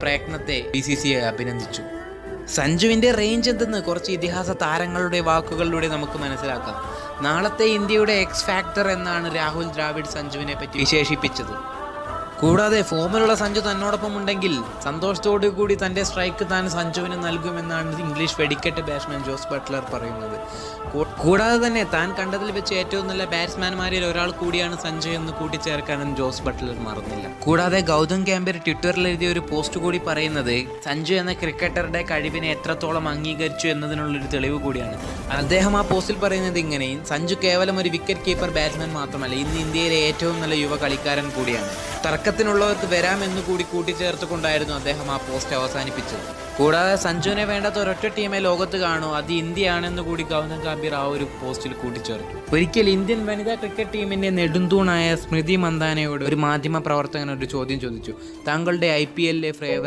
പ്രയത്നത്തെ BCCI അഭിനന്ദിച്ചു. സഞ്ജുവിൻ്റെ range എന്തെന്ന് കുറച്ച് ഇതിഹാസ താരങ്ങളുടെ വാക്കുകളിലൂടെ നമുക്ക് മനസ്സിലാക്കാം. നാളത്തെ ഇന്ത്യയുടെ എക്സ് ഫാക്ടർ എന്നാണ് രാഹുൽ ദ്രാവിഡ് സഞ്ജുവിനെ പറ്റി വിശേഷിപ്പിച്ചത്. കൂടാതെ ഫോമിലുള്ള സഞ്ജു തന്നോടൊപ്പം ഉണ്ടെങ്കിൽ സന്തോഷത്തോടു കൂടി തൻ്റെ സ്ട്രൈക്ക് താൻ സഞ്ജുവിന് നൽകുമെന്നാണ് ഇംഗ്ലീഷ് വെടിക്കെട്ട് ബാറ്റ്സ്മാൻ ജോസ് ബട്ട്ലർ പറയുന്നത്. കൂടാതെ തന്നെ താൻ കണ്ടതിൽ വെച്ച് ഏറ്റവും നല്ല ബാറ്റ്സ്മാൻമാരിൽ ഒരാൾ കൂടിയാണ് സഞ്ജു എന്ന് കൂട്ടിച്ചേർക്കാനും ജോസ് ബട്ട്ലർ മറന്നില്ല. കൂടാതെ ഗൗതം ഗംഭീർ ട്വിറ്ററിൽ എഴുതിയ ഒരു പോസ്റ്റ് കൂടി പറയുന്നത് സഞ്ജു എന്ന ക്രിക്കറ്ററുടെ കഴിവിനെ എത്രത്തോളം അംഗീകരിച്ചു എന്നതിനുള്ളൊരു തെളിവ് കൂടിയാണ്. അദ്ദേഹം ആ പോസ്റ്റിൽ പറയുന്നത് ഇങ്ങനെ: സഞ്ജു കേവലം ഒരു വിക്കറ്റ് കീപ്പർ ബാറ്റ്സ്മാൻ മാത്രമല്ല, ഇന്ന് ഇന്ത്യയിലെ ഏറ്റവും നല്ല യുവ കളിക്കാരൻ കൂടിയാണ്. തർക്കത്തിനുള്ളവർക്ക് വരാമെന്ന് കൂടി കൂട്ടിച്ചേർത്തുകൊണ്ടായിരുന്നു അദ്ദേഹം ആ പോസ്റ്റ് അവസാനിപ്പിച്ചത്. കൂടാതെ സഞ്ജുവിനെ വേണ്ടാത്ത ഒരൊറ്റ ടീമെ ലോകത്ത് കാണൂ, അത് ഇന്ത്യയാണെന്ന് കൂടി ഗൗതം ഗംഭീർ ആ ഒരു പോസ്റ്റിൽ കൂട്ടിച്ചേർത്തു. ഒരിക്കൽ ഇന്ത്യൻ വനിതാ ക്രിക്കറ്റ് ടീമിന്റെ നെടുന്തൂണായ സ്മൃതി മന്ദാനയോട് ഒരു മാധ്യമ പ്രവർത്തകൻ ഒരു ചോദ്യം ചോദിച്ചു: താങ്കളുടെ IPL ഫേവറേറ്റ്